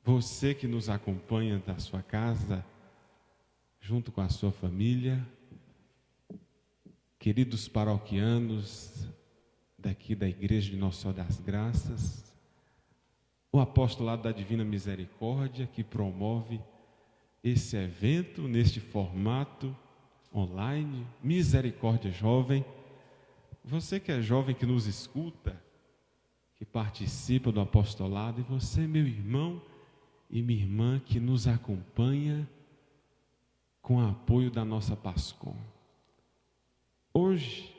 você que nos acompanha da sua casa, junto com a sua família, queridos paroquianos daqui da Igreja de Nossa Senhora das Graças, o apostolado da Divina Misericórdia, que promove esse evento neste formato online, Misericórdia Jovem. Você que é jovem, que nos escuta, que participa do apostolado, e você, meu irmão e minha irmã, que nos acompanha com o apoio da nossa PASCOM. Hoje,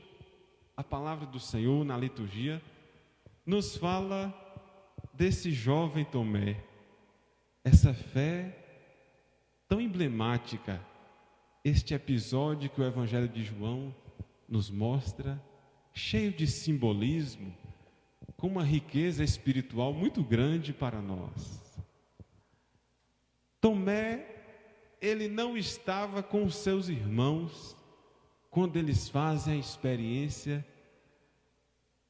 a palavra do Senhor na liturgia nos fala desse jovem Tomé, essa fé tão emblemática, este episódio que o Evangelho de João nos mostra, cheio de simbolismo, com uma riqueza espiritual muito grande para nós. Tomé, ele não estava com os seus irmãos quando eles fazem a experiência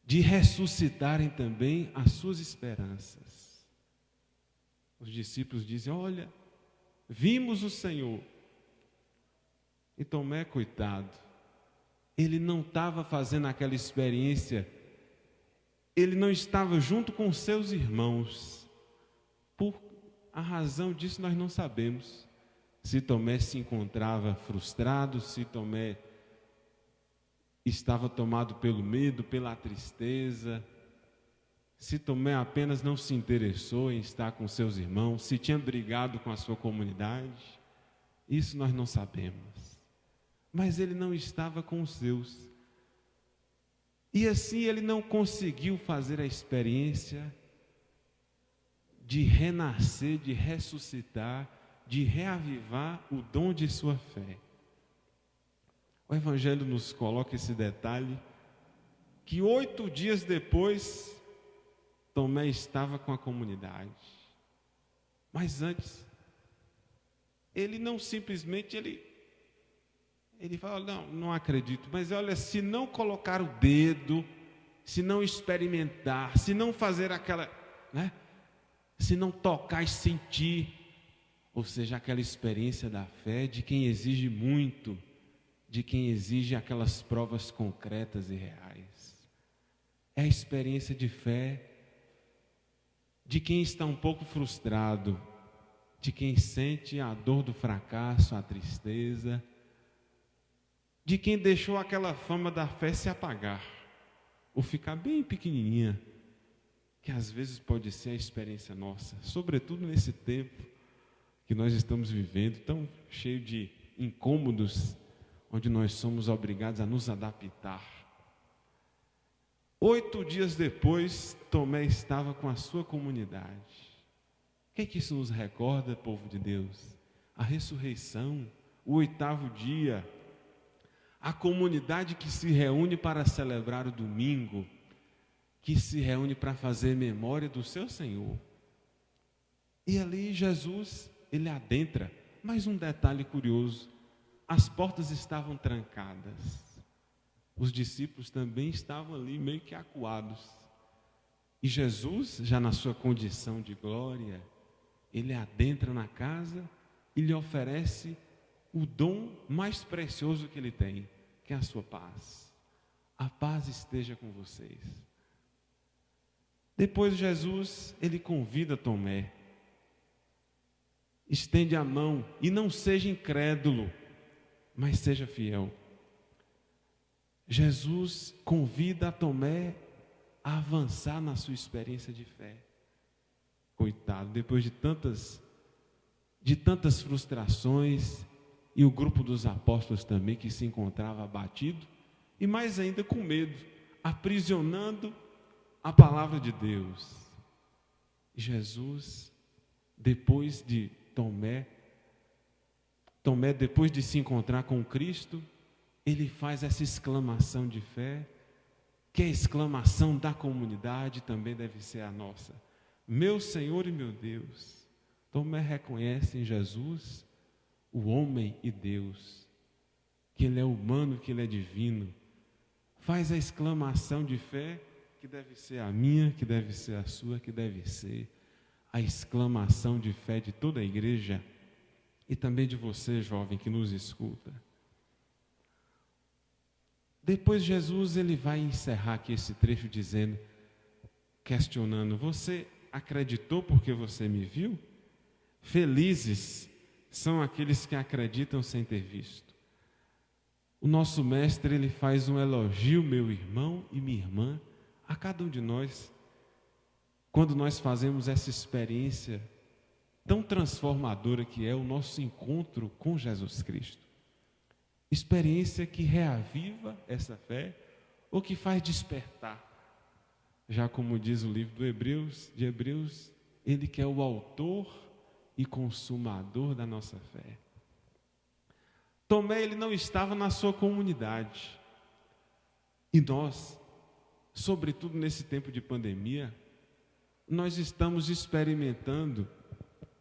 de ressuscitarem também as suas esperanças. Os discípulos dizem: olha, vimos o Senhor. E Tomé, coitado, ele não estava fazendo aquela experiência, ele não estava junto com seus irmãos. Por a razão disso nós não sabemos. Se Tomé se encontrava frustrado, se Tomé estava tomado pelo medo, pela tristeza, se Tomé apenas não se interessou em estar com seus irmãos, se tinha brigado com a sua comunidade, isso nós não sabemos. Mas ele não estava com os seus. E assim ele não conseguiu fazer a experiência de renascer, de ressuscitar, de reavivar o dom de sua fé. O Evangelho nos coloca esse detalhe, que 8 dias depois, Tomé estava com a comunidade. Mas antes, ele não simplesmente, ele fala: não acredito, mas olha, se não colocar o dedo, se não experimentar, se não fazer aquela, se não tocar e sentir, ou seja, aquela experiência da fé de quem exige muito, de quem exige aquelas provas concretas e reais. É a experiência de fé de quem está um pouco frustrado, de quem sente a dor do fracasso, a tristeza, de quem deixou aquela fama da fé se apagar, ou ficar bem pequenininha, que às vezes pode ser a experiência nossa, sobretudo nesse tempo que nós estamos vivendo, tão cheio de incômodos, onde nós somos obrigados a nos adaptar. 8 dias depois, Tomé estava com a sua comunidade. O que é que isso nos recorda, povo de Deus? A ressurreição, o 8º dia, a comunidade que se reúne para celebrar o domingo, que se reúne para fazer memória do seu Senhor. E ali Jesus, ele adentra. Mais um detalhe curioso: as portas estavam trancadas. Os discípulos também estavam ali meio que acuados. E Jesus, já na sua condição de glória, ele adentra na casa e lhe oferece o dom mais precioso que ele tem, que é a sua paz. A paz esteja com vocês. Depois Jesus, ele convida Tomé: estende a mão e não seja incrédulo, mas seja fiel. Jesus convida a Tomé a avançar na sua experiência de fé. Coitado, depois de tantas frustrações, e o grupo dos apóstolos também, que se encontrava abatido, e mais ainda com medo, aprisionando a palavra de Deus. Jesus, depois de Tomé, depois de se encontrar com Cristo, ele faz essa exclamação de fé, que é a exclamação da comunidade, também deve ser a nossa: meu Senhor e meu Deus. Tomé reconhece em Jesus o homem e Deus, que ele é humano, que ele é divino. Faz a exclamação de fé, que deve ser a minha, que deve ser a sua, que deve ser a exclamação de fé de toda a igreja e também de você, jovem, que nos escuta. Depois Jesus ele vai encerrar aqui esse trecho dizendo, questionando, você acreditou porque você me viu? Felizes são aqueles que acreditam sem ter visto. O nosso mestre ele faz um elogio, meu irmão e minha irmã, a cada um de nós, quando nós fazemos essa experiência tão transformadora que é o nosso encontro com Jesus Cristo. Experiência que reaviva essa fé ou que faz despertar. Já como diz o livro de Hebreus, ele que é o autor e consumador da nossa fé. Tomé, ele não estava na sua comunidade. E nós, sobretudo nesse tempo de pandemia, nós estamos experimentando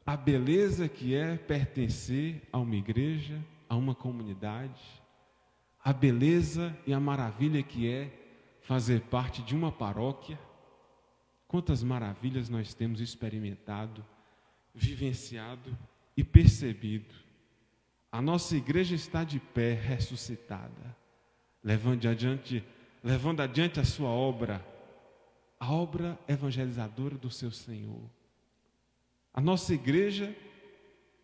a beleza que é pertencer a uma igreja, a uma comunidade, a beleza e a maravilha que é fazer parte de uma paróquia. Quantas maravilhas nós temos experimentado, vivenciado e percebido. A nossa igreja está de pé, ressuscitada, levando adiante a sua obra, a obra evangelizadora do seu Senhor. A nossa igreja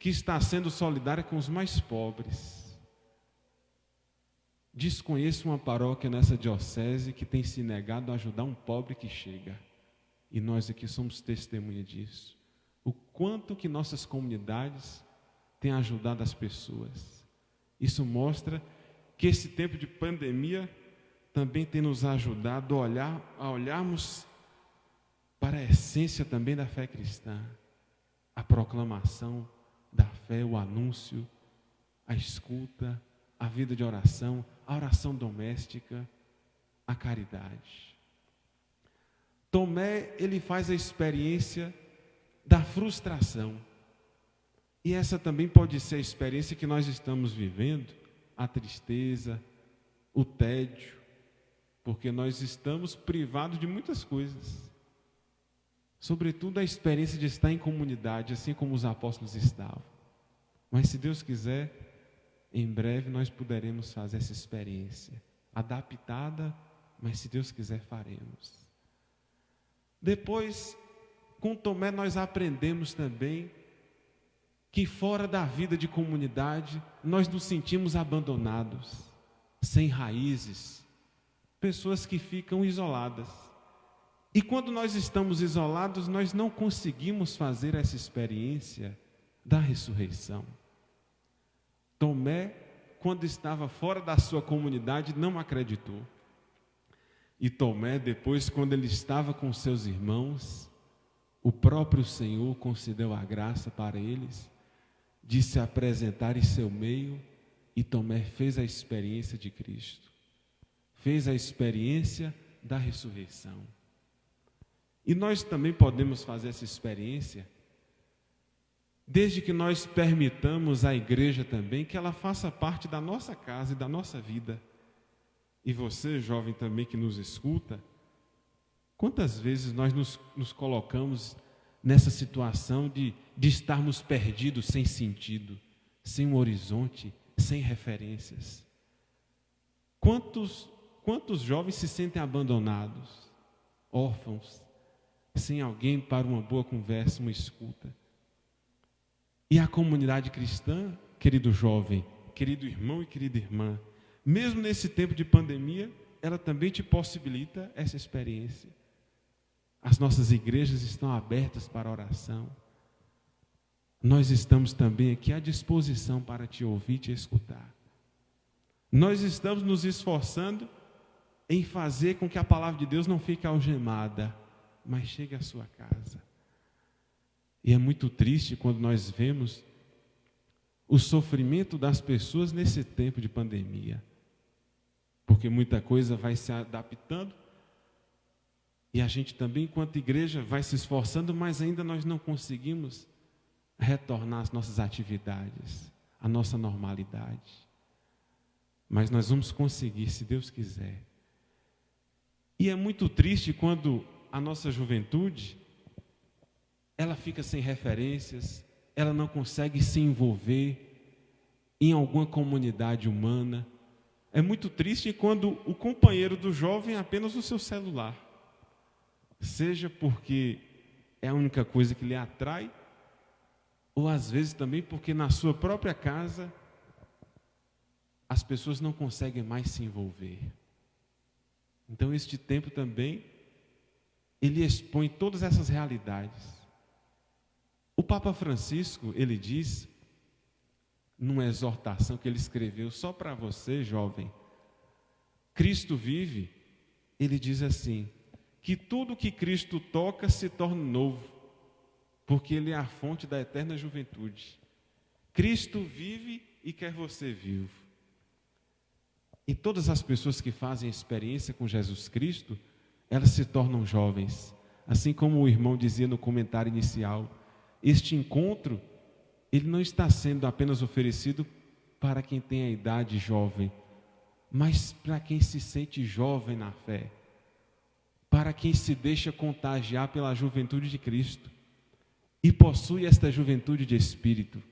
que está sendo solidária com os mais pobres. Desconheço uma paróquia nessa diocese que tem se negado a ajudar um pobre que chega. E nós aqui somos testemunha disso. O quanto que nossas comunidades têm ajudado as pessoas. Isso mostra que esse tempo de pandemia também tem nos ajudado a olharmos para a essência também da fé cristã. A proclamação da fé, o anúncio, a escuta, a vida de oração, a oração doméstica, a caridade. Tomé, ele faz a experiência da frustração. E essa também pode ser a experiência que nós estamos vivendo, a tristeza, o tédio, porque nós estamos privados de muitas coisas. Sobretudo a experiência de estar em comunidade, assim como os apóstolos estavam. Mas se Deus quiser, em breve nós poderemos fazer essa experiência, adaptada, mas se Deus quiser faremos. Depois, com Tomé nós aprendemos também que fora da vida de comunidade, nós nos sentimos abandonados, sem raízes, pessoas que ficam isoladas. E quando nós estamos isolados, nós não conseguimos fazer essa experiência da ressurreição. Tomé, quando estava fora da sua comunidade, não acreditou. E Tomé, depois, quando ele estava com seus irmãos, o próprio Senhor concedeu a graça para eles de se apresentar em seu meio, e Tomé fez a experiência de Cristo. Fez a experiência da ressurreição. E nós também podemos fazer essa experiência, desde que nós permitamos à igreja também que ela faça parte da nossa casa e da nossa vida. E você, jovem também que nos escuta, quantas vezes nós nos colocamos nessa situação de estarmos perdidos, sem sentido, sem um horizonte, sem referências? Quantos jovens se sentem abandonados, órfãos, sem alguém para uma boa conversa, uma escuta? E a comunidade cristã, querido jovem, querido irmão e querida irmã, mesmo nesse tempo de pandemia, ela também te possibilita essa experiência. As nossas igrejas estão abertas para a oração. Nós estamos também aqui à disposição para te ouvir e te escutar. Nós estamos nos esforçando em fazer com que a palavra de Deus não fique algemada, mas chegue à sua casa. E é muito triste quando nós vemos o sofrimento das pessoas nesse tempo de pandemia, porque muita coisa vai se adaptando e a gente também, enquanto igreja, vai se esforçando, mas ainda nós não conseguimos retornar às nossas atividades, à nossa normalidade. Mas nós vamos conseguir, se Deus quiser. E é muito triste quando a nossa juventude, ela fica sem referências, ela não consegue se envolver em alguma comunidade humana. É muito triste quando o companheiro do jovem é apenas o seu celular, seja porque é a única coisa que lhe atrai, ou às vezes também porque na sua própria casa as pessoas não conseguem mais se envolver. Então este tempo também, ele expõe todas essas realidades. O Papa Francisco, ele diz, numa exortação que ele escreveu só para você, jovem, Cristo vive, ele diz assim, que tudo que Cristo toca se torna novo, porque Ele é a fonte da eterna juventude. Cristo vive e quer você vivo. E todas as pessoas que fazem experiência com Jesus Cristo, elas se tornam jovens. Assim como o irmão dizia no comentário inicial, este encontro, ele não está sendo apenas oferecido para quem tem a idade jovem, mas para quem se sente jovem na fé, para quem se deixa contagiar pela juventude de Cristo e possui esta juventude de espírito,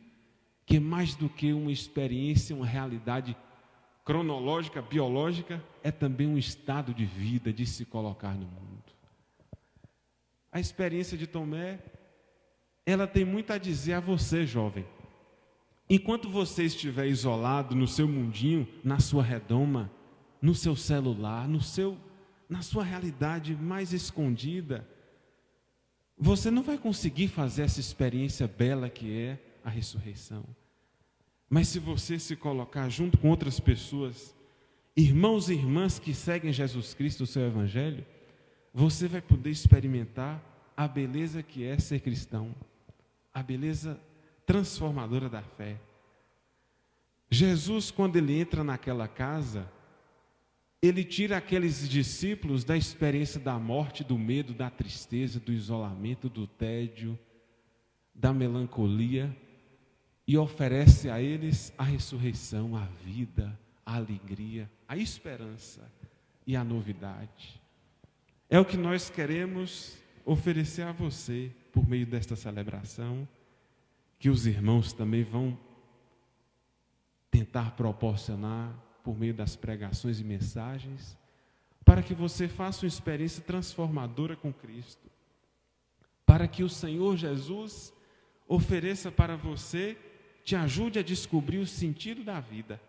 que é mais do que uma experiência, uma realidade cronológica, biológica, é também um estado de vida, de se colocar no mundo. A experiência de Tomé, ela tem muito a dizer a você, jovem. Enquanto você estiver isolado no seu mundinho, na sua redoma, no seu celular, na sua realidade mais escondida, você não vai conseguir fazer essa experiência bela que é a ressurreição. Mas se você se colocar junto com outras pessoas, irmãos e irmãs que seguem Jesus Cristo, o seu Evangelho, você vai poder experimentar a beleza que é ser cristão, a beleza transformadora da fé. Jesus, quando ele entra naquela casa, ele tira aqueles discípulos da experiência da morte, do medo, da tristeza, do isolamento, do tédio, da melancolia, e oferece a eles a ressurreição, a vida, a alegria, a esperança e a novidade. É o que nós queremos oferecer a você por meio desta celebração, que os irmãos também vão tentar proporcionar por meio das pregações e mensagens, para que você faça uma experiência transformadora com Cristo, para que o Senhor Jesus ofereça para você, te ajude a descobrir o sentido da vida.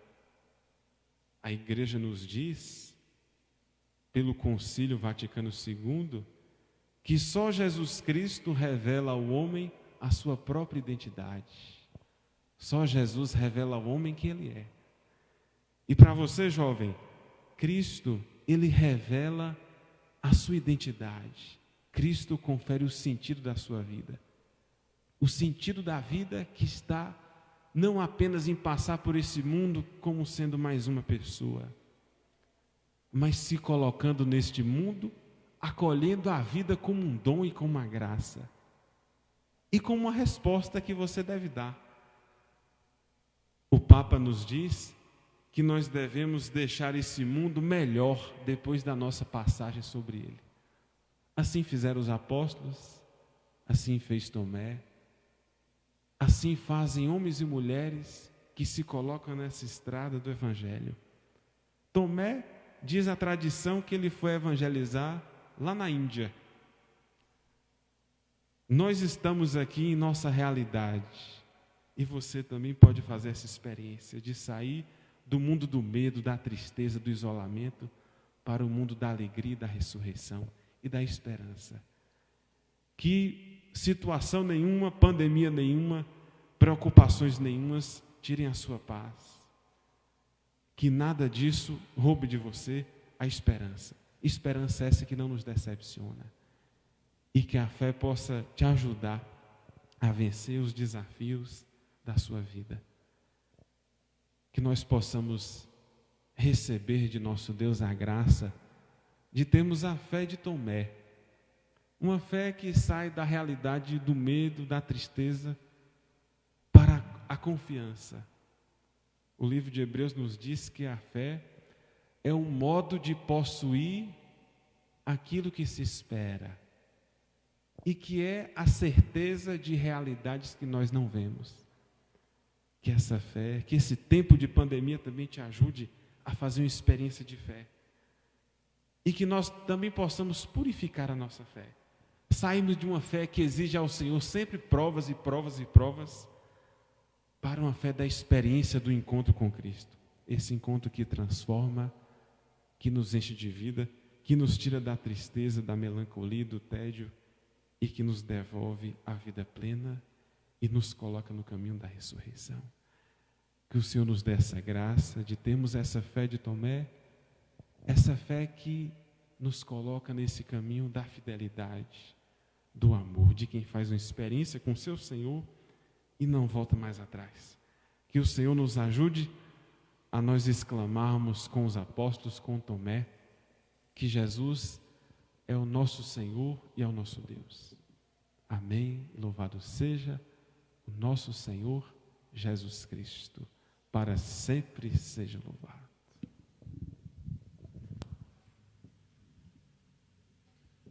A igreja nos diz, pelo Concílio Vaticano II, que só Jesus Cristo revela ao homem a sua própria identidade. Só Jesus revela ao homem quem ele é. E para você, jovem, Cristo, ele revela a sua identidade. Cristo confere o sentido da sua vida. O sentido da vida que está não apenas em passar por esse mundo como sendo mais uma pessoa, mas se colocando neste mundo, acolhendo a vida como um dom e como uma graça, e como uma resposta que você deve dar. O Papa nos diz que nós devemos deixar esse mundo melhor depois da nossa passagem sobre ele. Assim fizeram os apóstolos, assim fez Tomé, assim fazem homens e mulheres que se colocam nessa estrada do Evangelho. Tomé, diz a tradição que ele foi evangelizar lá na Índia. Nós estamos aqui em nossa realidade e você também pode fazer essa experiência de sair do mundo do medo, da tristeza, do isolamento para o mundo da alegria, da ressurreição e da esperança. Que situação nenhuma, pandemia nenhuma, preocupações nenhumas tirem a sua paz. Que nada disso roube de você a esperança. Esperança essa que não nos decepciona. E que a fé possa te ajudar a vencer os desafios da sua vida. Que nós possamos receber de nosso Deus a graça de termos a fé de Tomé. Uma fé que sai da realidade do medo, da tristeza, para a confiança. O livro de Hebreus nos diz que a fé é um modo de possuir aquilo que se espera e que é a certeza de realidades que nós não vemos. Que essa fé, que esse tempo de pandemia também te ajude a fazer uma experiência de fé. E que nós também possamos purificar a nossa fé. Sairmos de uma fé que exige ao Senhor sempre provas e provas e provas, para uma fé da experiência do encontro com Cristo. Esse encontro que transforma, que nos enche de vida, que nos tira da tristeza, da melancolia, do tédio e que nos devolve a vida plena e nos coloca no caminho da ressurreição. Que o Senhor nos dê essa graça de termos essa fé de Tomé, essa fé que nos coloca nesse caminho da fidelidade, do amor, de quem faz uma experiência com o seu Senhor e não volta mais atrás. Que o Senhor nos ajude a nós exclamarmos com os apóstolos, com Tomé, que Jesus é o nosso Senhor e é o nosso Deus. Amém. Louvado seja o nosso Senhor Jesus Cristo. Para sempre seja louvado.